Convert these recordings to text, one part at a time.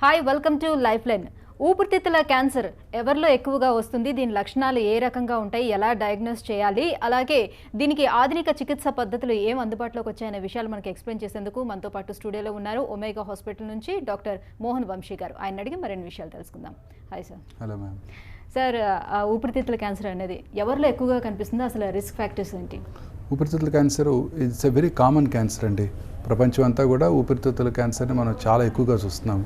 Hi welcome to life line. ఊపిరితిత్తుల cancer ఎవరిలో ఎక్కువగా వస్తుంది, దీని లక్షణాలు ఏ రకంగా ఉంటాయి, ఎలా డయాగ్నోస్ చేయాలి, అలాగే దీనికి ఆధునిక చికిత్స పద్ధతులు ఏం అందుబాటులోకి వచ్చాయనే విషయాలు మనకి ఎక్స్ప్లెయిన్ చేసేందుకు మనతో పాటు స్టూడియోలో ఉన్నారు ఒమేగా హాస్పిటల్ నుంచి డాక్టర్ మోహన్ వంశీ గారు. ఆయన అడిగి మరిన్ని విషయాలు తెలుసుకుందాం. Hi sir. Hello ma'am. Sir, ఊపిరితిత్తుల క్యాన్సర్ అనేది ఎవరిలో ఎక్కువగా కనిపిస్తుంది, అసలు రిస్క్ ఫ్యాక్టర్స్ ఏంటి? ఊపిరితిత్తుల cancer it's a very common cancer అండి. ప్రపంచం అంతా కూడా ఊపిరితిత్తుల క్యాన్సర్ని మనం చాలా ఎక్కువగా చూస్తున్నాం.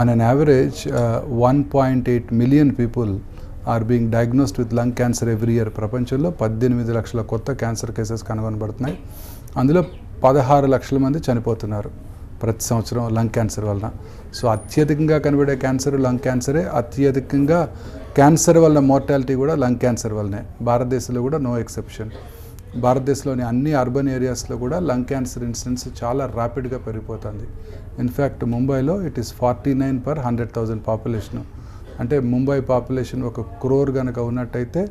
On an average, 1.8 million people are being diagnosed with lung cancer every year. ప్రపంచంలో 18 లక్షల కొత్త క్యాన్సర్ కేసెస్ కనుగొనబడుతున్నాయి. అందులో 16 లక్షల మంది చనిపోతున్నారు ప్రతి సంవత్సరం లంగ్ క్యాన్సర్ వలన. సో అత్యధికంగా కనబడే క్యాన్సర్ లంగ్ క్యాన్సరే. అత్యధికంగా క్యాన్సర్ వల్ల మోర్టాలిటీ కూడా లంగ్ క్యాన్సర్ వల్లనే. భారతదేశంలో కూడా నో ఎక్సెప్షన్. భారతదేశంలోని అన్ని అర్బన్ ఏరియాస్లో కూడా లంగ్ క్యాన్సర్ ఇన్సిడెన్స్ చాలా ర్యాపిడ్గా పెరిగిపోతుంది. ఇన్ఫ్యాక్ట్ ముంబైలో ఇట్ ఈస్ 49 per 100,000 పాపులేషన్. అంటే ముంబై పాపులేషన్ 1 crore కనుక ఉన్నట్టయితే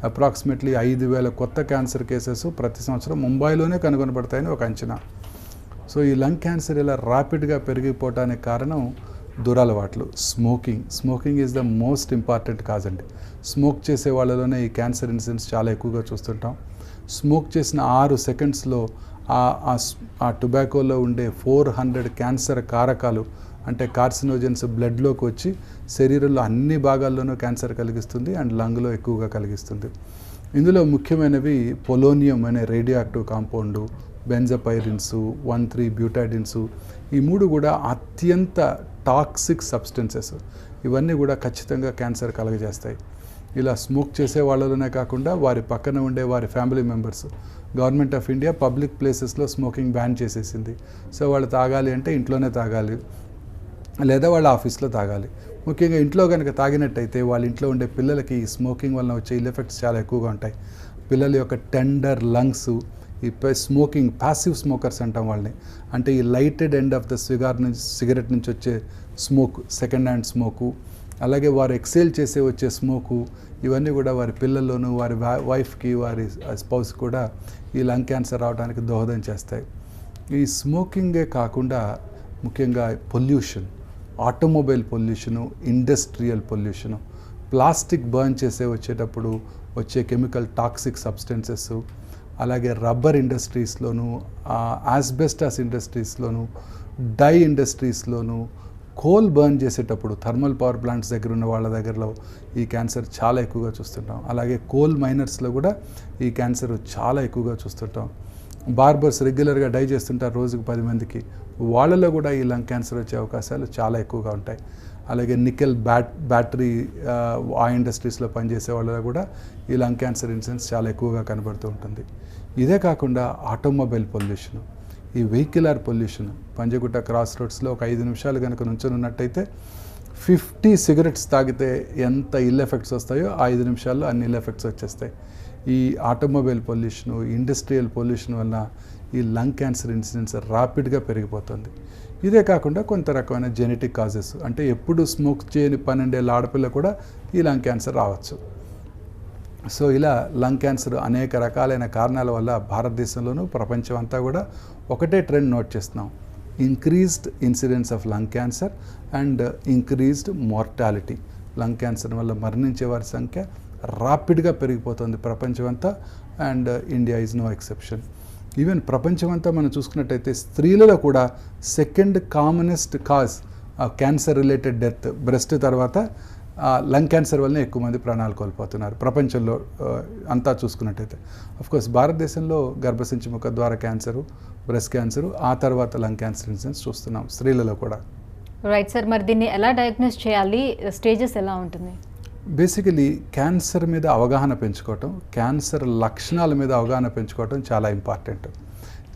అప్రాక్సిమేట్లీ 5,000 కొత్త క్యాన్సర్ కేసెస్ ప్రతి సంవత్సరం ముంబైలోనే కనుగొనబడతాయని ఒక అంచనా. సో ఈ లంగ్ క్యాన్సర్ ఇలా ర్యాపిడ్గా పెరిగిపోవటానికి కారణం దురలవాట్లు. Smoking is the most important cause అండి. స్మోక్ చేసే వాళ్ళలోనే ఈ క్యాన్సర్ ఇన్సిడెన్స్ చాలా ఎక్కువగా చూస్తుంటాం. స్మోక్ చేసిన 6 సెకండ్స్లో ఆ టొబాకోలో ఉండే 400 క్యాన్సర్ కారకాలు అంటే కార్సినోజన్స్ బ్లడ్లోకి వచ్చి శరీరంలో అన్ని భాగాల్లోనూ క్యాన్సర్ కలిగిస్తుంది అండ్ లంగ్లో ఎక్కువగా కలిగిస్తుంది. ఇందులో ముఖ్యమైనవి పొలోనియం అనే రేడియో యాక్టివ్ కాంపౌండు, బెంజపైరిన్స్, 1,3-బ్యూటాడిన్స్. ఈ 3 కూడా అత్యంత టాక్సిక్ సబ్స్టెన్సెస్. ఇవన్నీ కూడా ఖచ్చితంగా క్యాన్సర్ కలుగజేస్తాయి. ఇలా స్మోక్ చేసే వాళ్ళలోనే కాకుండా వారి పక్కన ఉండే వారి family members. Government of India public ప్లేసెస్లో స్మోకింగ్ బ్యాన్ చేసేసింది. సో వాళ్ళు తాగాలి అంటే ఇంట్లోనే తాగాలి, లేదా వాళ్ళ ఆఫీస్లో తాగాలి. ముఖ్యంగా ఇంట్లో కనుక తాగినట్టయితే వాళ్ళ ఇంట్లో ఉండే పిల్లలకి ఈ స్మోకింగ్ వలన వచ్చే ఇల్ ఎఫెక్ట్స్ చాలా ఎక్కువగా ఉంటాయి. పిల్లల యొక్క టెండర్ లంగ్స్, ఈ స్మోకింగ్ ప్యాసివ్ స్మోకర్స్ అంటాం వాళ్ళని. అంటే ఈ lighted end of the cigarette నుంచి వచ్చే స్మోక్, సెకండ్ హ్యాండ్ స్మోకు, అలాగే వారు ఎక్సేల్ చేసే వచ్చే స్మోకు, ఇవన్నీ కూడా వారి పిల్లల్లోనూ వారి వైఫ్కి వారి స్పౌస్ కూడా ఈ లంగ్ క్యాన్సర్ రావడానికి దోహదం చేస్తాయి. ఈ స్మోకింగే కాకుండా ముఖ్యంగా pollution, automobile pollution, industrial pollution, plastic burn చేసే వచ్చేటప్పుడు వచ్చే కెమికల్ టాక్సిక్ సబ్స్టెన్సెస్, అలాగే రబ్బర్ ఇండస్ట్రీస్లోను, ఆస్బెస్టాస్ ఇండస్ట్రీస్లోను, డై ఇండస్ట్రీస్లోను, కోల్ బర్న్ చేసేటప్పుడు థర్మల్ పవర్ ప్లాంట్స్ దగ్గర ఉన్న వాళ్ళ దగ్గరలో ఈ క్యాన్సర్ చాలా ఎక్కువగా చూస్తుంటాం. అలాగే కోల్ మైనర్స్లో కూడా ఈ క్యాన్సర్ చాలా ఎక్కువగా చూస్తుంటాం. బార్బర్స్ రెగ్యులర్గా డై చేస్తుంటారు రోజుకు 10 మందికి, వాళ్ళలో కూడా ఈ లంగ్ క్యాన్సర్ వచ్చే అవకాశాలు చాలా ఎక్కువగా ఉంటాయి. అలాగే నికెల్ బ్యాటరీ ఆ ఇండస్ట్రీస్లో పనిచేసే వాళ్ళలో కూడా ఈ లంగ్ క్యాన్సర్ ఇన్సిడెన్స్ చాలా ఎక్కువగా కనబడుతూ ఉంటుంది. ఇదే కాకుండా ఆటోమొబైల్ పొల్యూషన్, ఈ వెహికులర్ పొల్యూషన్. పంజగుట్ట క్రాస్ రోడ్స్లో ఒక 5 నిమిషాలు కనుక నుంచొని ఉన్నట్టయితే 50 సిగరెట్స్ తాగితే ఎంత ఇల్ ఎఫెక్ట్స్ వస్తాయో 5 నిమిషాల్లో అన్ని ఇల్ ఎఫెక్ట్స్ వచ్చేస్తాయి. ఈ ఆటోమొబైల్ పొల్యూషను, ఇండస్ట్రియల్ పొల్యూషన్ వల్ల ఈ లంగ్ క్యాన్సర్ ఇన్సిడెన్స్ ర్యాపిడ్గా పెరిగిపోతుంది. ఇదే కాకుండా కొంత రకమైన జెనెటిక్ కాజెస్, అంటే ఎప్పుడు స్మోక్ చేయని 12 ఏళ్ళ ఆడపిల్ల కూడా ఈ లంగ్ క్యాన్సర్ రావచ్చు. సో ఇలా లంగ్ క్యాన్సర్ అనేక రకాలైన కారణాల వల్ల భారతదేశంలోనూ ప్రపంచం అంతా కూడా ఒకటే ట్రెండ్ నోట్ చేస్తున్నాం: increased incidence of lung cancer and increased mortality. Lung cancer వల్ల మరణించే వారి సంఖ్య ర్యాపిడ్గా పెరిగిపోతుంది ప్రపంచం అంతా, and India is no exception. Even ప్రపంచం అంతా మనం చూసుకున్నట్టయితే స్త్రీలలో కూడా second commonest cause cancer related death breast తర్వాత లంగ్ క్యాన్సర్ వల్లనే ఎక్కువ మంది ప్రాణాలు కోల్పోతున్నారు ప్రపంచంలో అంతా చూసుకున్నట్టయితే. అఫ్కోర్స్ భారతదేశంలో గర్భసంచి ముఖద్వార క్యాన్సరు, బ్రెస్ట్ క్యాన్సరు, ఆ తర్వాత లంగ్ క్యాన్సర్ ఇన్సిడెన్స్ చూస్తున్నాం స్త్రీలలో కూడా. రైట్ సార్, మరి దీన్ని ఎలా డయాగ్నోస్ చేయాలి, స్టేజెస్ ఎలా ఉంటుంది? బేసికలీ క్యాన్సర్ మీద అవగాహన పెంచుకోవటం, క్యాన్సర్ లక్షణాల మీద అవగాహన పెంచుకోవటం చాలా ఇంపార్టెంట్.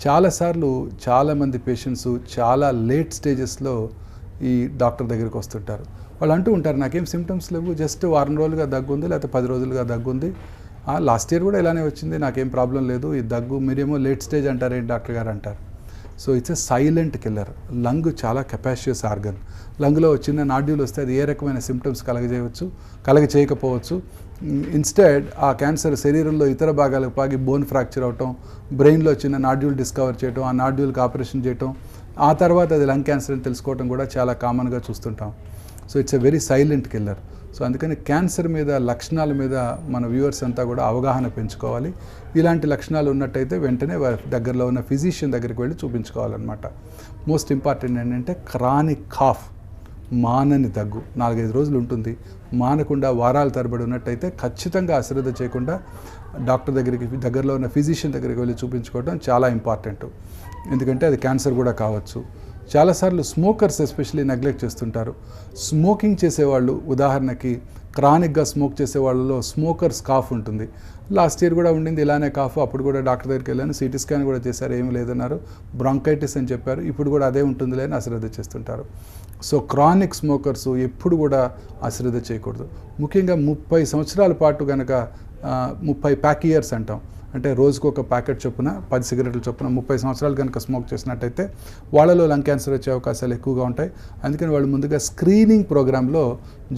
చాలాసార్లు చాలామంది పేషెంట్స్ చాలా లేట్ స్టేజెస్లో ఈ డాక్టర్ దగ్గరికి వస్తుంటారు. వాళ్ళు అంటూ ఉంటారు, నాకేం సిమ్టమ్స్ లేవు, జస్ట్ వారం రోజులుగా దగ్గుంది, లేకపోతే 10 రోజులుగా దగ్గుంది, లాస్ట్ ఇయర్ కూడా ఇలానే వచ్చింది, నాకేం ప్రాబ్లం లేదు, ఈ దగ్గు మీరేమో లేట్ స్టేజ్ అంటారు ఏంటి డాక్టర్ గారు అంటారు. So it's a silent killer. Lung చాలా కెపాసియస్ ఆర్గన్. లంగ్లో చిన్న నాడ్యూల్ వస్తే అది ఏ రకమైన సిమ్టమ్స్ కలగచేయకపోవచ్చు. ఇన్స్టెడ్ ఆ క్యాన్సర్ శరీరంలో ఇతర భాగాలకు పాగి బోన్ ఫ్రాక్చర్ అవటం, బ్రెయిన్లో చిన్న నాడ్యూల్ డిస్కవర్ చేయటం, ఆ నాడ్యూల్కి ఆపరేషన్ చేయటం, ఆ తర్వాత అది లంగ్ క్యాన్సర్ అని తెలుసుకోవడం కూడా చాలా కామన్గా చూస్తుంటాం. So it's a very silent killer. So అందుకని క్యాన్సర్ మీద లక్షణాల మీద మన వ్యూవర్స్ అంతా కూడా అవగాహన పెంచుకోవాలి. ఇలాంటి లక్షణాలు ఉన్నట్టయితే వెంటనే దగ్గరలో ఉన్న ఫిజిషియన్ దగ్గరికి వెళ్ళి చూపించుకోవాలన్నమాట. మోస్ట్ ఇంపార్టెంట్ ఏంటంటే క్రానిక్ కాఫ్, మానని దగ్గు 4-5 రోజులు ఉంటుంది, మానకుండా వారాల తరబడి ఉన్నట్టయితే ఖచ్చితంగా అశ్రద్ధ చేయకుండా డాక్టర్ దగ్గరలో ఉన్న ఫిజిషియన్ దగ్గరికి వెళ్ళి చూపించుకోవడం చాలా ఇంపార్టెంట్. ఎందుకంటే అది క్యాన్సర్ కూడా కావచ్చు. చాలాసార్లు స్మోకర్స్ ఎస్పెషల్లీ నెగ్లెక్ట్ చేస్తుంటారు. స్మోకింగ్ చేసేవాళ్ళు, ఉదాహరణకి క్రానిక్గా స్మోక్ చేసే వాళ్ళలో స్మోకర్స్ కాఫ్ ఉంటుంది. లాస్ట్ ఇయర్ కూడా ఉండింది ఇలానే కాఫ్. అప్పుడు కూడా డాక్టర్ దగ్గరికి వెళ్ళాను, సిటీ స్కాన్ కూడా చేశారు, ఏమీ లేదన్నారు, బ్రాంకైటిస్ అని చెప్పారు. ఇప్పుడు కూడా అదే ఉంటుందిలే అని అశ్రద్ధ చేస్తుంటారు. సో క్రానిక్ స్మోకర్స్ ఎప్పుడు కూడా అశ్రద్ధ చేయకూడదు. ముఖ్యంగా 30 సంవత్సరాల పాటు కనుక 30 ప్యాక్ ఇయర్స్ అంటాం, అంటే రోజుకు ఒక ప్యాకెట్ చొప్పున 10 సిగరెట్ల చొప్పున 30 సంవత్సరాలు కనుక స్మోక్ చేసినట్టయితే వాళ్ళలో లంగ్ క్యాన్సర్ వచ్చే అవకాశాలు ఎక్కువగా ఉంటాయి. అందుకని వాళ్ళు ముందుగా స్క్రీనింగ్ ప్రోగ్రాంలో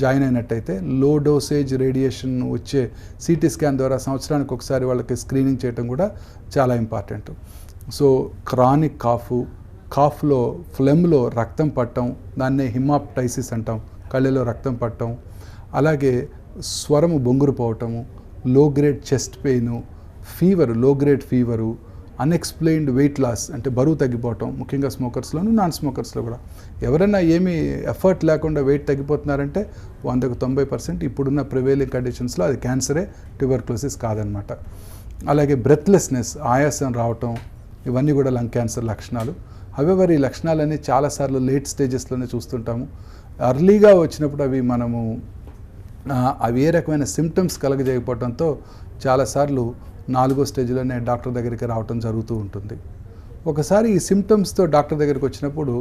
జాయిన్ అయినట్టయితే లో డోసేజ్ రేడియేషన్ వచ్చే సిటీ స్కాన్ ద్వారా సంవత్సరానికి ఒకసారి వాళ్ళకి స్క్రీనింగ్ చేయడం కూడా చాలా ఇంపార్టెంట్. సో క్రానిక్ కాఫ్లో ఫ్లెమ్లో రక్తం పట్టడం, దాన్నే హిమాప్టైసిస్ అంటాం, కళ్ళలో రక్తం పట్టడం, అలాగే స్వరము బొంగురు పోవటము, low grade chest pain, fever, low grade fever, unexplained weight loss అంటే బరువు తగ్గిపోవటం, ముఖ్యంగా స్మోకర్స్లోను నాన్ స్మోకర్స్లో కూడా. ఎవరైనా ఏమీ ఎఫర్ట్ లేకుండా వెయిట్ తగ్గిపోతున్నారంటే 100కు 90% ఇప్పుడున్న ప్రివైలింగ్ కండిషన్స్లో అది క్యాన్సరే, ట్యూబర్క్లోసిస్ కాదనమాట. అలాగే బ్రెత్లెస్నెస్, ఆయాసం రావటం, ఇవన్నీ కూడా లంగ్ క్యాన్సర్ లక్షణాలు. హవెవర్ ఈ లక్షణాలన్నీ చాలాసార్లు లేట్ స్టేజెస్లోనే చూస్తుంటాము. అర్లీగా వచ్చినప్పుడు అవి ఏ రకమైన సిమ్టమ్స్ కలగజేయకపోవడంతో చాలాసార్లు 4వ స్టేజ్లోనే డాక్టర్ దగ్గరికి రావటం జరుగుతూ ఉంటుంది. ఒకసారి ఈ సిమ్టమ్స్తో డాక్టర్ దగ్గరికి వచ్చినప్పుడు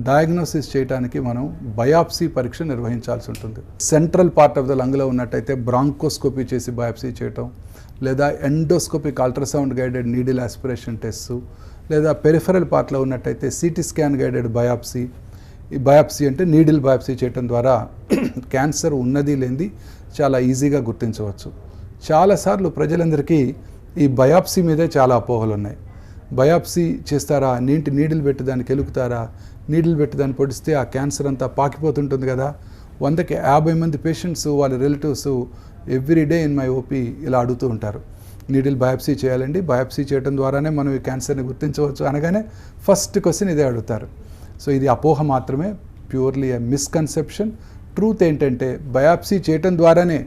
డయాగ్నోసిస్ చేయడానికి మనం బయాప్సీ పరీక్ష నిర్వహించాల్సి ఉంటుంది. సెంట్రల్ పార్ట్ ఆఫ్ ద లంగ్లో ఉన్నట్టయితే బ్రాంకోస్కోపీ చేసి బయాప్సీ చేయటం, లేదా endoscopic ultrasound guided needle aspiration test, లేదా పెరిఫరల్ పార్ట్లో ఉన్నట్టయితే సిటీ స్కాన్ గైడెడ్ బయాప్సీ. ఈ బయాప్సీ అంటే నీడిల్ బయాప్సీ చేయటం ద్వారా క్యాన్సర్ ఉన్నది లేనిది చాలా ఈజీగా గుర్తించవచ్చు. చాలాసార్లు ప్రజలందరికీ ఈ బయాప్సీ మీదే చాలా అపోహలు ఉన్నాయి. బయాప్సీ చేస్తారా, నీడిల్ పెట్టి దాన్ని కెలుకుతారా, నీడిల్ పెట్టి దాన్ని పొడిస్తే ఆ క్యాన్సర్ అంతా పాకిపోతుంటుంది కదా. 100కి 50 మంది పేషెంట్స్ వాళ్ళ relatives everyday in my OP ఇలా అడుగుతూ ఉంటారు, నీడిల్ బయాప్సీ చేయాలండి, బయాప్సీ చేయడం ద్వారానే మనం ఈ క్యాన్సర్ని గుర్తించవచ్చు అనగానే ఫస్ట్ క్వశ్చన్ ఇదే అడుగుతారు. సో ఇది అపోహ మాత్రమే, ప్యూర్లీ ఎ మిస్కన్సెప్షన్. ట్రూత్ ఏంటంటే బయాప్సీ చేయటం ద్వారానే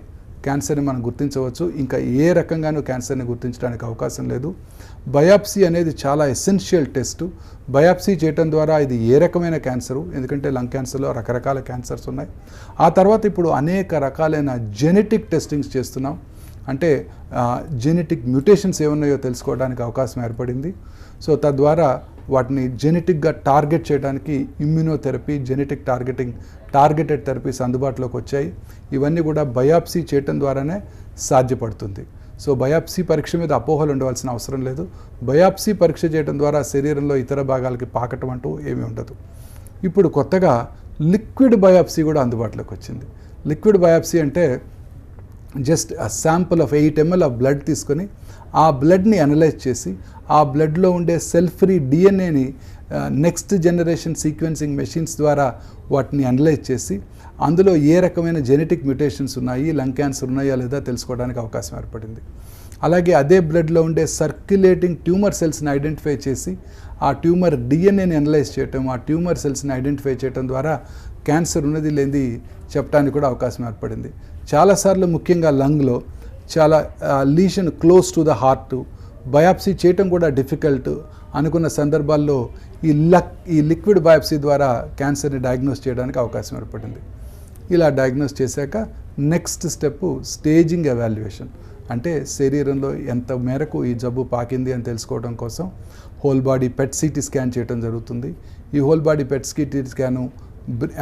క్యాన్సర్ని మనం గుర్తించవచ్చు, ఇంకా ఏ రకంగానూ క్యాన్సర్ని గుర్తించడానికి అవకాశం లేదు. బయాప్సీ అనేది చాలా ఎసెన్షియల్ టెస్ట్. బయాప్సీ చేయటం ద్వారా ఇది ఏ రకమైన క్యాన్సరు, ఎందుకంటే లంగ్ క్యాన్సర్లో రకరకాల క్యాన్సర్స్ ఉన్నాయి. ఆ తర్వాత ఇప్పుడు అనేక రకాలైన జెనెటిక్ టెస్టింగ్స్ చేస్తున్నాం, అంటే జెనెటిక్ మ్యూటేషన్స్ ఏమున్నాయో తెలుసుకోవడానికి అవకాశం ఏర్పడింది. సో తద్వారా వాటిని జెనెటిక్గా టార్గెట్ చేయడానికి ఇమ్యూనోథెరపీ, జెనెటిక్ టార్గెటెడ్ థెరపీస్ అందుబాటులోకి వచ్చాయి. ఇవన్నీ కూడా బయాప్సీ చేయటం ద్వారానే సాధ్యపడుతుంది. సో బయాప్సీ పరీక్ష మీద అపోహలు ఉండవలసిన అవసరం లేదు. బయాప్సీ పరీక్ష చేయడం ద్వారా శరీరంలో ఇతర భాగాలకి పాకటం అంటూ ఏమీ ఉండదు. ఇప్పుడు కొత్తగా లిక్విడ్ బయాప్సీ కూడా అందుబాటులోకి వచ్చింది. లిక్విడ్ బయాప్సీ అంటే జస్ట్ ఆ sample of 8 ml of blood తీసుకొని ఆ బ్లడ్ని అనలైజ్ చేసి ఆ బ్లడ్లో ఉండే సెల్ ఫ్రీ డిఎన్ఏని నెక్స్ట్ జనరేషన్ సీక్వెన్సింగ్ మెషిన్స్ ద్వారా వాటిని అనలైజ్ చేసి అందులో ఏ రకమైన జెనెటిక్ మ్యూటేషన్స్ ఉన్నాయి, లంగ్ క్యాన్సర్ ఉన్నాయా లేదా తెలుసుకోవడానికి అవకాశం ఏర్పడింది. అలాగే అదే బ్లడ్లో ఉండే సర్క్యులేటింగ్ ట్యూమర్ సెల్స్ని ఐడెంటిఫై చేసి ఆ ట్యూమర్ డిఎన్ఏని అనలైజ్ చేయటం, ఆ ట్యూమర్ సెల్స్ని ఐడెంటిఫై చేయటం ద్వారా క్యాన్సర్ ఉన్నది లేనిది చెప్పడానికి కూడా అవకాశం ఏర్పడింది. చాలాసార్లు ముఖ్యంగా లంగ్లో చాలా lesion close to the heart, biopsy చేయటం కూడా డిఫికల్ట్ అనుకున్న సందర్భాల్లో ఈ లిక్విడ్ బయాప్సీ ద్వారా క్యాన్సర్ని డయాగ్నోస్ చేయడానికి అవకాశం ఏర్పడింది. ఇలా డయాగ్నోస్ చేశాక నెక్స్ట్ స్టెప్ స్టేజింగ్ ఎవాల్యుయేషన్, అంటే శరీరంలో ఎంత మేరకు ఈ జబ్బు పాకింది అని తెలుసుకోవడం కోసం whole body PET CT scan చేయడం జరుగుతుంది. ఈ whole body PET CT scan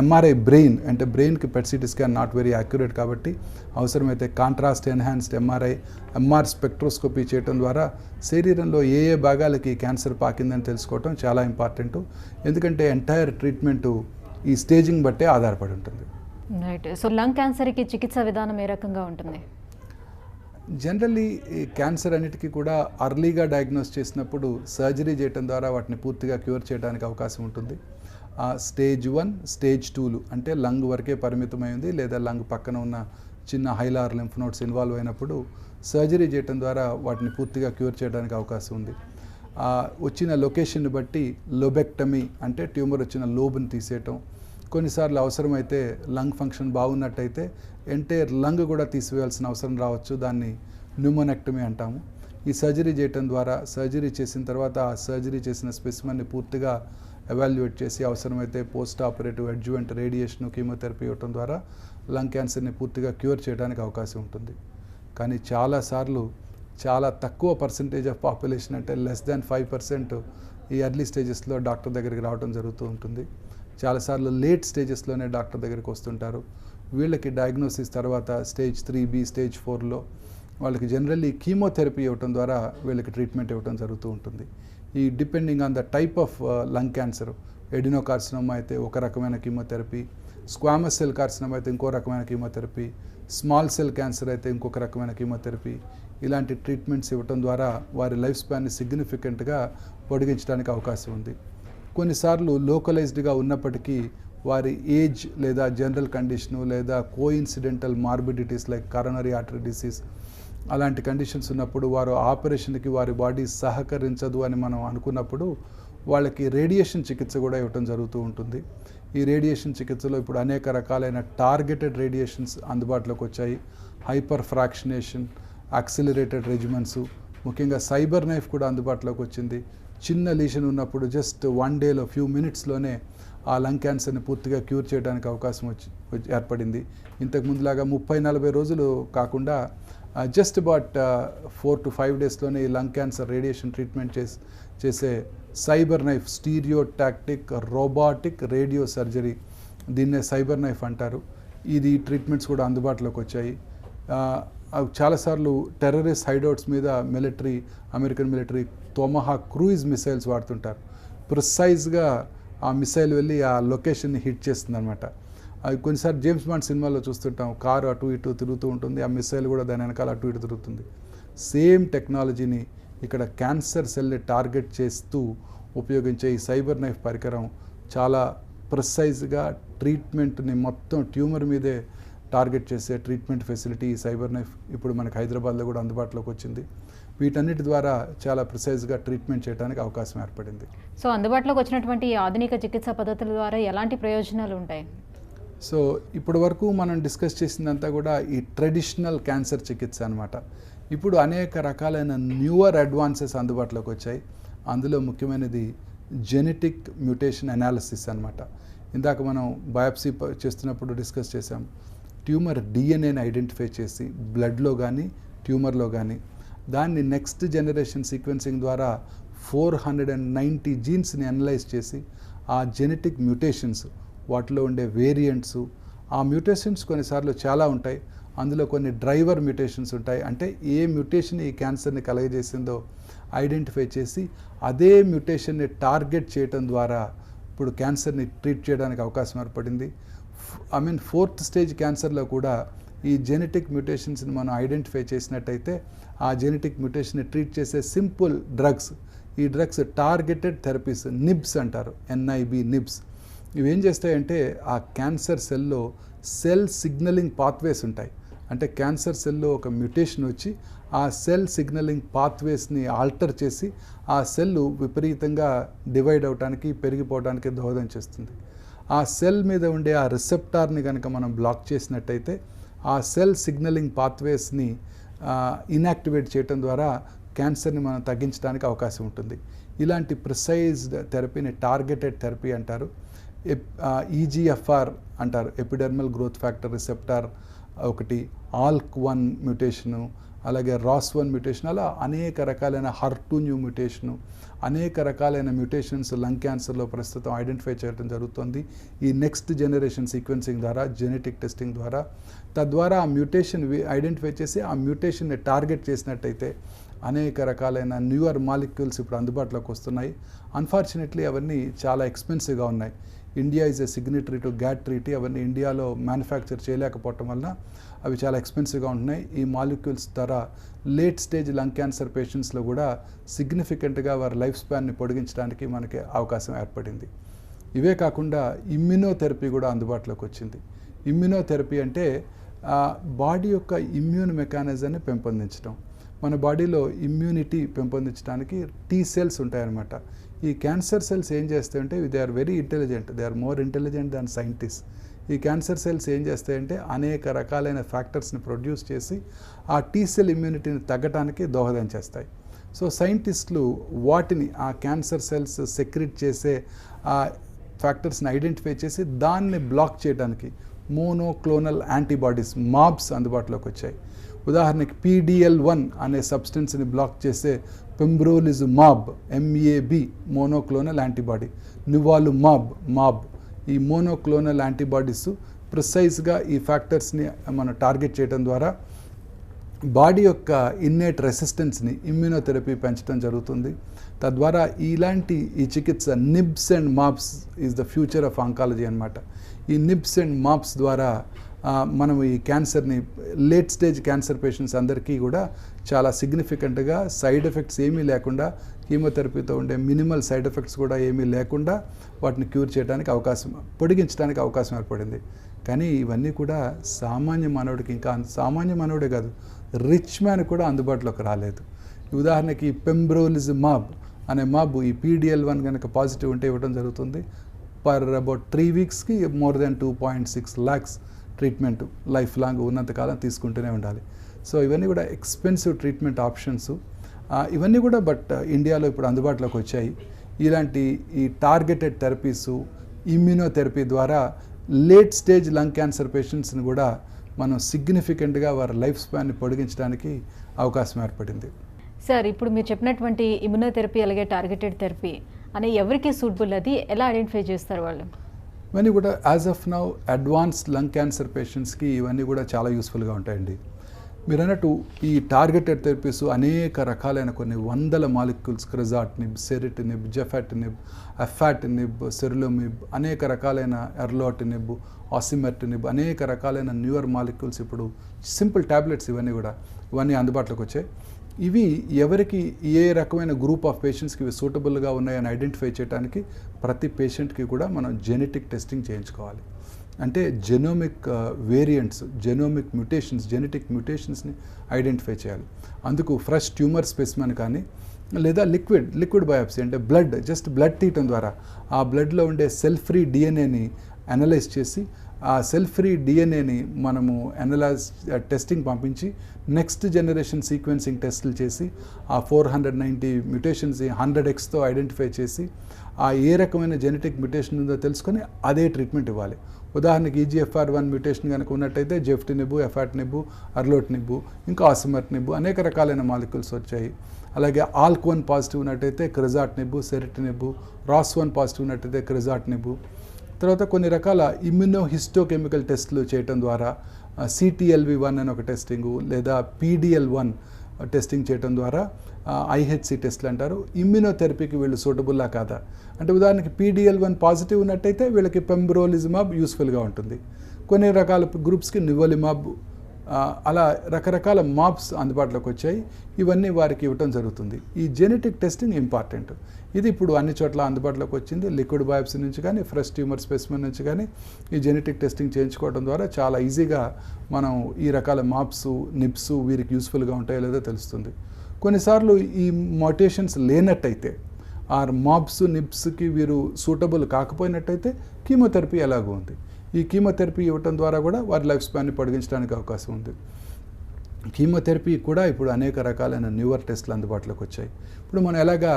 MRI brain, అంటే బ్రెయిన్కి PET CT scan not very accurate కాబట్టి అవసరమైతే కాంట్రాస్ట్ ఎన్హాన్స్డ్ ఎంఆర్ స్పెక్ట్రోస్కోపీ చేయడం ద్వారా శరీరంలో ఏ భాగాలకి క్యాన్సర్ పాకిందని తెలుసుకోవటం చాలా ఇంపార్టెంట్. ఎందుకంటే ఎంటైర్ ట్రీట్మెంటు ఈ స్టేజింగ్ బట్టే ఆధారపడి ఉంటుంది. రైట్. సో లంగ్ క్యాన్సర్కి చికిత్స విధానం ఏ రకంగా ఉంటుంది? జనరల్లీ ఈ క్యాన్సర్ అన్నిటికీ కూడా అర్లీగా డయాగ్నోస్ చేసినప్పుడు సర్జరీ చేయడం ద్వారా వాటిని పూర్తిగా క్యూర్ చేయడానికి అవకాశం ఉంటుంది. స్టేజ్ 1, స్టేజ్ 2లు అంటే లంగ్ వరకే పరిమితమైంది లేదా లంగ్ పక్కన ఉన్న చిన్న హైలార్ లింఫ్ నోడ్స్ ఇన్వాల్వ్ అయినప్పుడు సర్జరీ చేయడం ద్వారా వాటిని పూర్తిగా క్యూర్ చేయడానికి అవకాశం ఉంది. వచ్చిన లొకేషన్ని బట్టి లోబెక్టమీ అంటే ట్యూమర్ వచ్చిన లోబ్ని తీసేయటం, కొన్నిసార్లు అవసరమైతే లంగ్ ఫంక్షన్ బాగున్నట్టయితే ఎంటైర్ లంగ్ కూడా తీసివేయాల్సిన అవసరం రావచ్చు. దాన్ని న్యూమోనెక్టమీ అంటాము. ఈ సర్జరీ చేయటం ద్వారా సర్జరీ చేసిన తర్వాత ఆ సర్జరీ చేసిన స్పెసిమన్ని పూర్తిగా ఎవాల్యుయేట్ చేసి అవసరమైతే post operative adjuvant radiation chemotherapy ఇవ్వటం ద్వారా లంగ్ క్యాన్సర్ని పూర్తిగా క్యూర్ చేయడానికి అవకాశం ఉంటుంది. కానీ చాలాసార్లు చాలా తక్కువ పర్సంటేజ్ ఆఫ్ పాపులేషన్ అంటే లెస్ దాన్ 5% ఈ ఎర్లీ స్టేజెస్లో డాక్టర్ దగ్గరికి రావడం జరుగుతూ ఉంటుంది. చాలాసార్లు లేట్ స్టేజెస్లోనే డాక్టర్ దగ్గరికి వస్తుంటారు. వీళ్ళకి డయాగ్నోసిస్ తర్వాత స్టేజ్ 3B, స్టేజ్ 4లో వాళ్ళకి జనరల్లీ కీమోథెరపీ ఇవ్వటం ద్వారా వీళ్ళకి ట్రీట్మెంట్ ఇవ్వటం జరుగుతూ ఉంటుంది. ఈ depending on the type of lung cancer, adenocarcinoma అయితే ఒక రకమైన కీమోథెరపీ, స్క్వామస్ సెల్ కార్సినోమా అయితే ఇంకో రకమైన కీమోథెరపీ, స్మాల్ సెల్ క్యాన్సర్ అయితే ఇంకొక రకమైన కీమోథెరపీ, ఇలాంటి ట్రీట్మెంట్స్ ఇవ్వటం ద్వారా వారి లైఫ్ స్పాన్ని సిగ్నిఫికెంట్గా పొడిగించడానికి అవకాశం ఉంది. కొన్నిసార్లు లోకలైజ్డ్గా ఉన్నప్పటికీ వారి ఏజ్ లేదా జనరల్ కండిషను లేదా coincidental morbidities like coronary artery disease అలాంటి కండిషన్స్ ఉన్నప్పుడు వారు ఆపరేషన్కి వారి బాడీ సహకరించదు అని మనం అనుకున్నప్పుడు వాళ్ళకి రేడియేషన్ చికిత్స కూడా ఇవ్వటం జరుగుతూ ఉంటుంది. ఈ రేడియేషన్ చికిత్సలో ఇప్పుడు అనేక రకాలైన టార్గెటెడ్ రేడియేషన్స్ అందుబాటులోకి వచ్చాయి. హైపర్ ఫ్రాక్షనేషన్, యాక్సిలరేటెడ్ రెజిమెంట్స్, ముఖ్యంగా సైబర్ నైఫ్ కూడా అందుబాటులోకి వచ్చింది. చిన్న లీషన్ ఉన్నప్పుడు జస్ట్ 1 డేలో ఫ్యూ మినిట్స్లోనే ఆ లంగ్ క్యాన్సర్ని పూర్తిగా క్యూర్ చేయడానికి అవకాశం ఏర్పడింది. ఇంతకుముందులాగా 30-40 రోజులు కాకుండా జస్ట్ అబౌట్ 4 to 5 డేస్లోనే ఈ లంగ్ క్యాన్సర్ రేడియేషన్ ట్రీట్మెంట్ చేసే cyber knife, stereotactic robotic radio surgery, దీన్నే సైబర్ నైఫ్ అంటారు. ఇది ట్రీట్మెంట్స్ కూడా అందుబాటులోకి వచ్చాయి. చాలాసార్లు టెర్రరిస్ట్ హైడౌట్స్ మీద అమెరికన్ మిలిటరీ టొమహాక్ క్రూయిజ్ మిసైల్స్ వాడుతుంటారు. ప్రిసైజ్గా ఆ మిసైల్ వెళ్ళి ఆ లొకేషన్ని హిట్ చేస్తుంది అనమాట. అది కొన్నిసార్లు జేమ్స్ బాండ్ సినిమాలో చూస్తుంటాం, కారు అటు ఇటు తిరుగుతూ ఉంటుంది, ఆ మిసైల్ కూడా దాని వెనకాల అటు ఇటు తిరుగుతుంది. సేమ్ టెక్నాలజీని ఇక్కడ క్యాన్సర్ సెల్ని టార్గెట్ చేస్తూ ఉపయోగించే ఈ సైబర్ నైఫ్ పరికరం చాలా ప్రిసైజ్గా ట్రీట్మెంట్ని మొత్తం ట్యూమర్ మీదే టార్గెట్ చేసే ట్రీట్మెంట్ ఫెసిలిటీ ఈ సైబర్ నైఫ్ ఇప్పుడు మనకు హైదరాబాద్లో కూడా అందుబాటులోకి వచ్చింది. వీటన్నిటి ద్వారా చాలా ప్రిసైజ్గా ట్రీట్మెంట్ చేయడానికి అవకాశం ఏర్పడింది. సో అందుబాటులోకి వచ్చినటువంటి ఈ ఆధునిక చికిత్సా పద్ధతుల ద్వారా ఎలాంటి ప్రయోజనాలు ఉంటాయి? సో ఇప్పటి వరకు మనం డిస్కస్ చేసిందంతా కూడా ఈ ట్రెడిషనల్ క్యాన్సర్ చికిత్స అనమాట. ఇప్పుడు అనేక రకాలైన న్యూవర్ అడ్వాన్సెస్ అందుబాటులోకి వచ్చాయి. అందులో ముఖ్యమైనది జెనెటిక్ మ్యూటేషన్ అనాలిసిస్ అనమాట. ఇందాక మనం బయాప్సీ చేస్తున్నప్పుడు డిస్కస్ చేసాం. ట్యూమర్ డిఎన్ఏని ఐడెంటిఫై చేసి బ్లడ్లో కానీ ట్యూమర్లో కానీ దాన్ని నెక్స్ట్ జనరేషన్ సీక్వెన్సింగ్ ద్వారా 490 జీన్స్ని అనలైజ్ చేసి ఆ జెనెటిక్ మ్యూటేషన్స్, వాటిలో ఉండే వేరియంట్స్, ఆ మ్యూటేషన్స్ కొన్నిసార్లు చాలా ఉంటాయి. అందులో కొన్ని డ్రైవర్ మ్యూటేషన్స్ ఉంటాయి. అంటే ఏ మ్యూటేషన్ ఈ క్యాన్సర్ని కలగజేసిందో ఐడెంటిఫై చేసి అదే మ్యూటేషన్ని టార్గెట్ చేయటం ద్వారా ఇప్పుడు క్యాన్సర్ని ట్రీట్ చేయడానికి అవకాశం ఏర్పడింది. 4th స్టేజ్ క్యాన్సర్లో కూడా ఈ జెనెటిక్ మ్యూటేషన్స్ని మనం ఐడెంటిఫై చేసినట్టయితే ఆ జెనెటిక్ మ్యూటేషన్ని ట్రీట్ చేసే సింపుల్ డ్రగ్స్, ఈ డ్రగ్స్ టార్గెటెడ్ థెరపీస్, నిబ్స్ అంటారు, NIB నిబ్స్. ఇవేం చేస్తాయంటే ఆ క్యాన్సర్ సెల్లో సెల్ సిగ్నలింగ్ పాత్వేస్ ఉంటాయి. అంటే క్యాన్సర్ సెల్లో ఒక మ్యూటేషన్ వచ్చి ఆ సెల్ సిగ్నలింగ్ పాత్వేస్ని ఆల్టర్ చేసి ఆ సెల్ విపరీతంగా డివైడ్ అవడానికి, పెరిగిపోవడానికి దోహదం చేస్తుంది. ఆ సెల్ మీద ఉండే ఆ రిసెప్టార్ని కనుక మనం బ్లాక్ చేసినట్టయితే ఆ సెల్ సిగ్నలింగ్ పాత్వేస్ని ఇన్యాక్టివేట్ చేయడం ద్వారా క్యాన్సర్ని మనం తగ్గించడానికి అవకాశం ఉంటుంది. ఇలాంటి ప్రిసైజ్డ్ థెరపీని టార్గెటెడ్ థెరపీ అంటారు. EGFR అంటారు, ఎపిడెర్మల్ గ్రోత్ ఫ్యాక్టర్ రిసెప్టార్ ఒకటి, ALK1 మ్యూటేషను, అలాగే ROS1 మ్యూటేషన్, అలా అనేక రకాలైన HER2 న్యూ మ్యూటేషను, అనేక రకాలైన మ్యూటేషన్స్ లంగ్ క్యాన్సర్లో ప్రస్తుతం ఐడెంటిఫై చేయడం జరుగుతుంది. ఈ నెక్స్ట్ జనరేషన్ సీక్వెన్సింగ్ ద్వారా, జెనెటిక్ టెస్టింగ్ ద్వారా, తద్వారా ఆ మ్యూటేషన్ ఐడెంటిఫై చేసి ఆ మ్యూటేషన్ని టార్గెట్ చేసినట్టయితే అనేక రకాలైన న్యూయర్ మాలిక్యూల్స్ ఇప్పుడు అందుబాటులోకి వస్తున్నాయి. అన్ఫార్చునేట్లీ అవన్నీ చాలా ఎక్స్పెన్సివ్గా ఉన్నాయి. India is a signatory to GATT treaty. అవన్నీ ఇండియాలో మ్యానుఫ్యాక్చర్ చేయలేకపోవటం వల్ల అవి చాలా ఎక్స్పెన్సివ్గా ఉంటున్నాయి. ఈ మాలిక్యూల్స్ ద్వారా లేట్ స్టేజ్ లంగ్ క్యాన్సర్ పేషెంట్స్లో కూడా సిగ్నిఫికెంట్గా వారి లైఫ్ స్పాన్ని పొడిగించడానికి మనకి అవకాశం ఏర్పడింది. ఇవే కాకుండా ఇమ్యునోథెరపీ కూడా అందుబాటులోకి వచ్చింది. ఇమ్యునోథెరపీ అంటే బాడీ యొక్క ఇమ్యూన్ మెకానిజాన్ని పెంపొందించడం. మన బాడీలో ఇమ్యూనిటీ పెంపొందించడానికి టీ సెల్స్ ఉంటాయన్నమాట. ఈ క్యాన్సర్ సెల్స్ ఏం చేస్తాయంటే they are very intelligent, they are more intelligent than scientist. ఈ క్యాన్సర్ సెల్స్ ఏం చేస్తాయంటే అనేక రకాలైన ఫ్యాక్టర్స్ని ప్రొడ్యూస్ చేసి ఆ టీ సెల్ ఇమ్యూనిటీని తగ్గడానికి దోహదం చేస్తాయి. సో సైంటిస్టులు వాటిని ఆ క్యాన్సర్ సెల్స్ సెక్రెట్ చేసే ఆ ఫ్యాక్టర్స్ని ఐడెంటిఫై చేసి దాన్ని బ్లాక్ చేయడానికి మోనోక్లోనల్ యాంటీబాడీస్ మాబ్స్ అందుబాటులోకి వచ్చాయి. ఉదాహరణకి PDL1 అనే సబ్స్టెన్స్ని బ్లాక్ చేసే పెంబ్రోలిజుమాబ్ MAB మోనోక్లోనల్ యాంటీబాడీ, నివాలుమాబ్ ఈ మోనోక్లోనల్ యాంటీబాడీస్ ప్రిసైజ్గా ఈ ఫ్యాక్టర్స్ని మనం టార్గెట్ చేయడం ద్వారా బాడీ యొక్క ఇన్నేట్ రెసిస్టెన్స్ని ఇమ్యూనోథెరపీ పెంచడం జరుగుతుంది. తద్వారా ఈ చికిత్స nibs and mabs is the future of oncology అన్నమాట. ఈ నిబ్స్ అండ్ మాబ్స్ ద్వారా మనం ఈ క్యాన్సర్ని లేట్ స్టేజ్ క్యాన్సర్ పేషెంట్స్ అందరికీ కూడా చాలా సిగ్నిఫికెంట్గా సైడ్ ఎఫెక్ట్స్ ఏమీ లేకుండా, కీమోథెరపీతో ఉండే మినిమల్ సైడ్ ఎఫెక్ట్స్ కూడా ఏమీ లేకుండా వాటిని క్యూర్ చేయడానికి పొడిగించడానికి అవకాశం ఏర్పడింది. కానీ ఇవన్నీ కూడా సామాన్య మానవుడికి, ఇంకా సామాన్య మానవుడే కాదు, రిచ్ మ్యాన్ కూడా అందుబాటులోకి రాలేదు. ఉదాహరణకి పెంబ్రోలిజుమాబ్ అనే మాబ్ ఈ PDL1 కనుక పాజిటివ్ ఉంటే ఇవ్వడం జరుగుతుంది. పర్ అబౌట్ 3 వీక్స్కి more than 2.6 lakhs treatment life long ఉన్నంతకాలం తీసుకుంటూనే ఉండాలి. సో ఇవన్నీ కూడా ఎక్స్పెన్సివ్ ట్రీట్మెంట్ ఆప్షన్స్. ఇవన్నీ కూడా ఇండియాలో ఇప్పుడు అందుబాటులోకి వచ్చాయి. ఇలాంటి ఈ టార్గెటెడ్ థెరపీసు, ఇమ్యూనోథెరపీ ద్వారా లేట్ స్టేజ్ లంగ్ క్యాన్సర్ పేషెంట్స్ని కూడా మనం సిగ్నిఫికెంట్గా వారి లైఫ్ స్పాన్ని పొడిగించడానికి అవకాశం ఏర్పడింది. సార్, ఇప్పుడు మీరు చెప్పినటువంటి ఇమ్యునోథెరపీ అలాగే టార్గెటెడ్ థెరపీ అనే ఎవరికి సూటబుల్, అది ఎలా ఐడెంటిఫై చేస్తారు వాళ్ళు? ఇవన్నీ కూడా as of now advanced lung cancer పేషెంట్స్కి ఇవన్నీ కూడా చాలా యూస్ఫుల్గా ఉంటాయండి. మీరు అన్నట్టు ఈ టార్గెటెడ్ థెరపీస్ అనేక రకాలైన కొన్ని వందల మాలిక్యూల్స్, క్రిజాటినిబ్, సెరిటినిబ్, జెఫాటినిబ్, అఫాటినిబ్, సెరులోమిబ్, అనేక రకాలైన ఎర్లోటినిబ్, ఆసిమెర్టినిబ్, అనేక రకాలైన న్యూయర్ మాలిక్యూల్స్ ఇప్పుడు సింపుల్ ట్యాబ్లెట్స్ ఇవన్నీ అందుబాటులోకి వచ్చాయి. ఇవి ఎవరికి ఏ రకమైన గ్రూప్ ఆఫ్ పేషెంట్స్కి ఇవి సూటబుల్గా ఉన్నాయని ఐడెంటిఫై చేయడానికి ప్రతి పేషెంట్కి కూడా మనం జెనెటిక్ టెస్టింగ్ చేయించుకోవాలి. అంటే జెనోమిక్ వేరియంట్స్, జెనెటిక్ మ్యూటేషన్స్ని ఐడెంటిఫై చేయాలి. అందుకు ఫ్రెష్ ట్యూమర్ స్పెసిమెన్ కానీ లేదా లిక్విడ్ బయాప్సీ అంటే బ్లడ్ తీయటం ద్వారా ఆ బ్లడ్లో ఉండే సెల్ ఫ్రీ డిఎన్ఏని అనలైజ్ చేసి ఆ సెల్ ఫ్రీ డిఎన్ఏని మనము టెస్టింగ్ పంపించి నెక్స్ట్ జనరేషన్ సీక్వెన్సింగ్ టెస్టులు చేసి ఆ 490 మ్యూటేషన్స్ 100x ఐడెంటిఫై చేసి ఆ ఏ రకమైన జెనెటిక్ మ్యూటేషన్ ఉందో తెలుసుకొని అదే ట్రీట్మెంట్ ఇవ్వాలి. ఉదాహరణకి EGFR1 మ్యూటేషన్ కనుక ఉన్నట్టయితే జెఫ్టినిబ్, ఎఫాటినిబ్, అర్లోటినిబ్, ఇంకా ఆసిమెర్టినిబ్ అనేక రకాలైన మాలిక్యూల్స్ వచ్చాయి. అలాగే ALK1 పాజిటివ్ ఉన్నట్టయితే క్రిజాటినిబ్, సెరిటినిబ్, ROS1 పాజిటివ్ ఉన్నట్టయితే క్రిజాటినిబ్. తర్వాత కొన్ని రకాల ఇమ్యునోహిస్టోకెమికల్ టెస్టులు చేయటం ద్వారా CTLV1 అని ఒక టెస్టింగు లేదా PDL1 టెస్టింగ్ చేయటం ద్వారా IHC టెస్ట్లు అంటారు. ఇమ్యునోథెరపీకి వీళ్ళు సూటబుల్లా కాదా అంటే ఉదాహరణకి PDL1 పాజిటివ్ ఉన్నట్టయితే వీళ్ళకి పెంబ్రోలిజుమాబ్ యూస్ఫుల్గా ఉంటుంది. కొన్ని రకాల గ్రూప్స్కి నివోలిమాబ్, అలా రకరకాల మాబ్స్ అందుబాటులోకి వచ్చాయి. ఇవన్నీ వారికి ఇవ్వటం జరుగుతుంది. ఈ జెనెటిక్ టెస్టింగ్ ఇంపార్టెంట్. ఇది ఇప్పుడు అన్ని చోట్ల అందుబాటులోకి వచ్చింది. లిక్విడ్ బయాప్సీ నుంచి కానీ ఫ్రెష్ ట్యూమర్ స్పెసిమెన్ నుంచి కానీ ఈ జెనెటిక్ టెస్టింగ్ చేయించుకోవడం ద్వారా చాలా ఈజీగా మనం ఈ రకాల మాబ్స్, నిబ్స్ వీరికి యూస్ఫుల్గా ఉంటాయో లేదో తెలుస్తుంది. కొన్నిసార్లు ఈ మ్యూటేషన్స్ లేనట్టయితే మాబ్స్, నిబ్స్కి వీరు సూటబుల్ కాకపోయినట్టయితే కీమోథెరపీ ఎలాగో ఉంది. ఈ కీమోథెరపీ ఇవ్వటం ద్వారా కూడా వారి లైఫ్ స్పాన్ని పొడిగించడానికి అవకాశం ఉంది. కీమోథెరపీ కూడా ఇప్పుడు అనేక రకాలైన న్యూవర్ టెస్టులు అందుబాటులోకి వచ్చాయి. ఇప్పుడు మనం ఎలాగా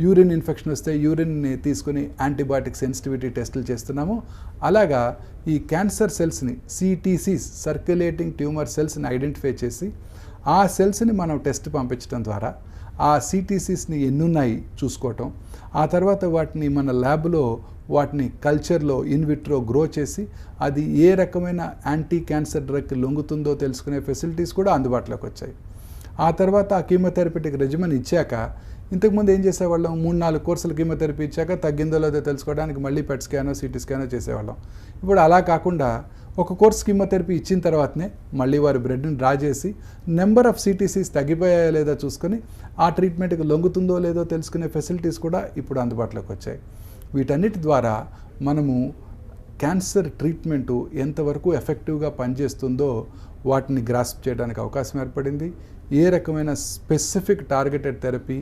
యూరిన్ ఇన్ఫెక్షన్ వస్తే యూరిన్ని తీసుకుని యాంటీబయాటిక్ సెన్సిటివిటీ టెస్టులు చేస్తున్నామో అలాగా ఈ క్యాన్సర్ సెల్స్ని CTCs, సర్క్యులేటింగ్ ట్యూమర్ సెల్స్ని ఐడెంటిఫై చేసి ఆ సెల్స్ని మనం టెస్ట్ పంపించడం ద్వారా ఆ CTCsని ఎన్నున్నాయి చూసుకోవటం, ఆ తర్వాత వాటిని మన ల్యాబ్లో వాటిని కల్చర్లో ఇన్విట్రో గ్రో చేసి అది ఏ రకమైన యాంటీ క్యాన్సర్ డ్రగ్కి లొంగుతుందో తెలుసుకునే ఫెసిలిటీస్ కూడా అందుబాటులోకి వచ్చాయి. ఆ తర్వాత ఆ కీమోథెరపెటిక్ రెజిమెన్ ఇచ్చాక ఇంతకుముందు ఏం చేసేవాళ్ళం 3-4 కోర్సులు కీమోథెరపీ ఇచ్చాక తగ్గిందో లేదో తెలుసుకోవడానికి మళ్ళీ పెట్ స్కానో సిటీ స్కానో చేసేవాళ్ళం. ఇప్పుడు అలా కాకుండా ఒక కోర్స్ కీమోథెరపీ ఇచ్చిన తర్వాతనే మళ్ళీ వారి బ్లడ్ని డ్రా చేసి నెంబర్ ఆఫ్ సిటీసీస్ తగ్గిపోయాయో లేదో చూసుకొని ఆ ట్రీట్మెంట్కి లొంగుతుందో లేదో తెలుసుకునే ఫెసిలిటీస్ కూడా ఇప్పుడు అందుబాటులోకి వచ్చాయి. వీటన్నిటి ద్వారా మనము క్యాన్సర్ ట్రీట్మెంటు ఎంతవరకు ఎఫెక్టివ్గా పనిచేస్తుందో వాటిని గ్రాస్ప్ చేయడానికి అవకాశం ఏర్పడింది. ఏ రకమైన స్పెసిఫిక్ టార్గెటెడ్ థెరపీ,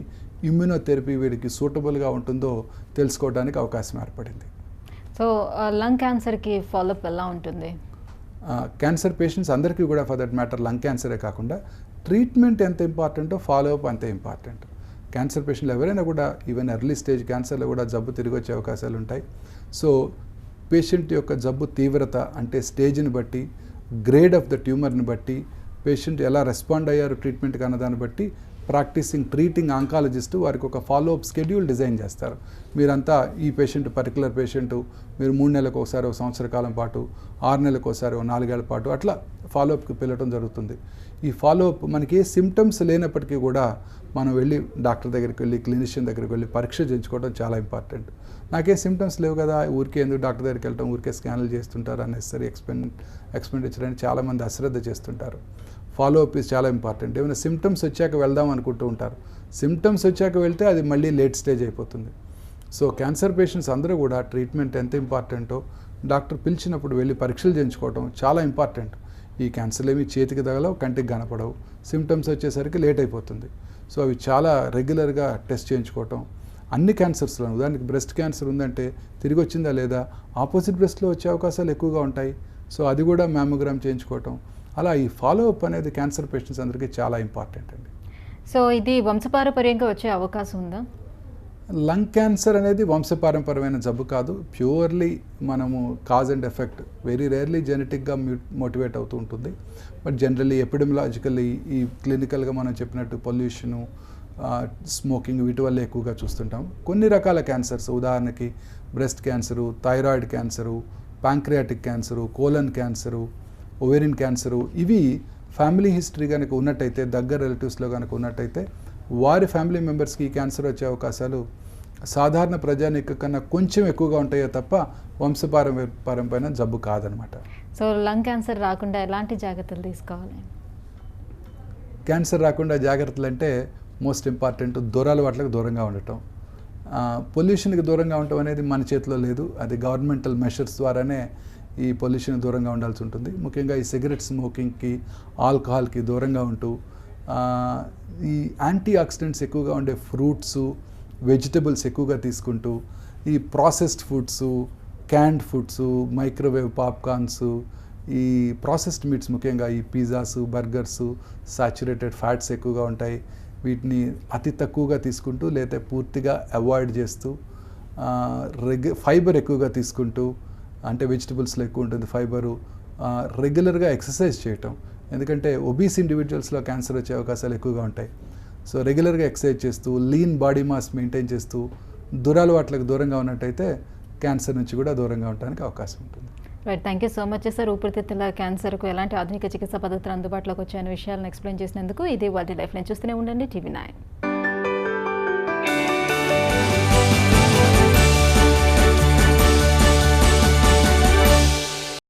ఇమ్యూనోథెరపీ వీడికి సూటబుల్గా ఉంటుందో తెలుసుకోవడానికి అవకాశం ఏర్పడింది. సో లంగ్ క్యాన్సర్కి ఫాలోఅప్ ఎలా ఉంటుంది? క్యాన్సర్ పేషెంట్స్ అందరికీ కూడా ఫర్ దట్ మ్యాటర్ లంగ్ క్యాన్సరే కాకుండా ట్రీట్మెంట్ ఎంత ఇంపార్టెంటో ఫాలోఅప్ అంతే ఇంపార్టెంట్. క్యాన్సర్ పేషెంట్లు ఎవరైనా కూడా ఈవెన్ ఎర్లీ స్టేజ్ క్యాన్సర్లో కూడా జబ్బు తిరిగి వచ్చే అవకాశాలు ఉంటాయి. సో పేషెంట్ యొక్క జబ్బు తీవ్రత అంటే స్టేజ్ని బట్టి, గ్రేడ్ ఆఫ్ ద ట్యూమర్ని బట్టి, పేషెంట్ ఎలా రెస్పాండ్ అయ్యారు ట్రీట్మెంట్కి అన్నదాన్ని బట్టి ట్రీటింగ్ ఆంకాలజిస్ట్ వారికి ఒక ఫాలోఅప్ స్కెడ్యూల్ డిజైన్ చేస్తారు. మీరంతా ఈ పేషెంట్ పర్టికులర్ పేషెంటు మీరు 3 నెలలకు ఒకసారి, 1 సంవత్సర కాలం పాటు, 6 నెలలకు ఒకసారి, 4 ఏళ్ల పాటు అట్లా ఫాలోఅప్కి పిలవడం జరుగుతుంది. ఈ ఫాలోఅప్ మనకి ఏ సిమ్టమ్స్ లేనప్పటికీ కూడా మనం వెళ్ళి డాక్టర్ దగ్గరికి వెళ్ళి, క్లినిషియన్ దగ్గరికి వెళ్ళి పరీక్ష చేయించుకోవడం చాలా ఇంపార్టెంట్. నాకే సిమ్టమ్స్ లేవు కదా, ఊరికే ఎందుకు డాక్టర్ దగ్గరికి వెళ్ళటం, ఊరికే స్కాన్లు చేస్తుంటారు, అన్నెసరీ ఎక్స్పెండిచర్ అని చాలామంది అశ్రద్ధ చేస్తుంటారు. ఫాలోఅప్ ఈజ్ చాలా ఇంపార్టెంట్. ఏమైనా సిమ్టమ్స్ వచ్చాక వెళ్దాం అనుకుంటూ ఉంటారు. సిమ్టమ్స్ వచ్చాక వెళ్తే అది మళ్ళీ లేట్ స్టేజ్ అయిపోతుంది. సో క్యాన్సర్ పేషెంట్స్ అందరూ కూడా ట్రీట్మెంట్ ఎంత ఇంపార్టెంటో డాక్టర్ పిలిచినప్పుడు వెళ్ళి పరీక్షలు చేయించుకోవడం చాలా ఇంపార్టెంట్. ఈ క్యాన్సర్లు ఏమి చేతికి తగలవు, కంటికి కనపడవు, సిమ్టమ్స్ వచ్చేసరికి లేట్ అయిపోతుంది. సో అవి చాలా రెగ్యులర్గా టెస్ట్ చేయించుకోవటం అన్ని క్యాన్సర్స్లో. ఉదాహరణకి బ్రెస్ట్ క్యాన్సర్ ఉందంటే తిరిగి వచ్చిందా లేదా, ఆపోజిట్ బ్రెస్ట్లో వచ్చే అవకాశాలు ఎక్కువగా ఉంటాయి. సో అది కూడా మ్యామోగ్రామ్ చేయించుకోవటం. అలా ఈ ఫాలోఅప్ అనేది క్యాన్సర్ పేషెంట్స్ అందరికీ చాలా ఇంపార్టెంట్ అండి. సో ఇది వంశపారంపర్యంగా వచ్చే అవకాశం ఉందా? లంగ్ క్యాన్సర్ అనేది వంశపారంపరమైన జబ్బు కాదు. ప్యూర్లీ మనము cause and effect very rarely జెనెటిక్గా మోటివేట్ అవుతూ ఉంటుంది. బట్ జనరల్లీ ఎపిడెమిలాజికల్లీ ఈ క్లినికల్గా మనం చెప్పినట్టు పొల్యూషను, స్మోకింగ్ వీటి వల్ల ఎక్కువగా చూస్తుంటాం. కొన్ని రకాల క్యాన్సర్స్ ఉదాహరణకి breast cancer, thyroid cancer, pancreatic cancer, colon cancer, ovarian cancer ఇవి ఫ్యామిలీ హిస్టరీ కనుక ఉన్నట్టయితే, దగ్గర రిలేటివ్స్లో కనుక ఉన్నట్టయితే వారి ఫ్యామిలీ మెంబర్స్కి ఈ క్యాన్సర్ వచ్చే అవకాశాలు సాధారణ ప్రజానీకం కన్నా కొంచెం ఎక్కువగా ఉంటాయో తప్ప వంశపారంపర్యమైన జబ్బు కాదనమాట. సో లంగ్ క్యాన్సర్ రాకుండా ఎలాంటి జాగ్రత్తలు తీసుకోవాలి? క్యాన్సర్ రాకుండా జాగ్రత్తలు అంటే మోస్ట్ ఇంపార్టెంట్ దురలవాట్లకు దూరంగా ఉండటం. పొల్యూషన్కి దూరంగా ఉండటం అనేది మన చేతిలో లేదు. అది గవర్నమెంటల్ మెషర్స్ ద్వారానే ఈ పొల్యూషన్ దూరంగా ఉండాల్సి ఉంటుంది. ముఖ్యంగా ఈ సిగరెట్ స్మోకింగ్కి, ఆల్కహాల్కి దూరంగా ఉంటూ, ఈ యాంటీ ఆక్సిడెంట్స్ ఎక్కువగా ఉండే ఫ్రూట్స్, వెజిటబుల్స్ ఎక్కువగా తీసుకుంటూ, ఈ processed foods, క్యాండ్ foods, microwave popcorns, ఈ ప్రాసెస్డ్ మీట్స్ ముఖ్యంగా ఈ పిజ్జాస్, బర్గర్స్, సాచురేటెడ్ ఫ్యాట్స్ ఎక్కువగా ఉంటాయి. వీటిని అతి తక్కువగా తీసుకుంటూ లేదా పూర్తిగా అవాయిడ్ చేస్తూ, ఫైబర్ ఎక్కువగా తీసుకుంటూ, అంటే వెజిటబుల్స్లో ఎక్కువ ఉంటుంది ఫైబరు, రెగ్యులర్గా ఎక్సర్సైజ్ చేయటం. ఎందుకంటే ఒబీస్ ఇండివిజువల్స్లో క్యాన్సర్ వచ్చే అవకాశాలు ఎక్కువగా ఉంటాయి. సో రెగ్యులర్గా ఎక్సర్సైజ్ చేస్తూ, లీన్ బాడీ మాస్ మెయింటైన్ చేస్తూ, దురలవాట్లకు దూరంగా ఉన్నట్టయితే క్యాన్సర్ నుంచి కూడా దూరంగా ఉండడానికి అవకాశం ఉంటుంది. Right, thank you so much sir. ఊపిరితిత్తుల క్యాన్సర్కు ఎలాంటి ఆధునిక చికిత్సా పద్ధతులు అందుబాటులోకి వచ్చాయనే విషయాలను ఎక్స్ప్లెయిన్ చేసినందుకు. ఇది వాళ్ళ లైఫ్ లైన్ చూస్తూనే ఉండండి TV9.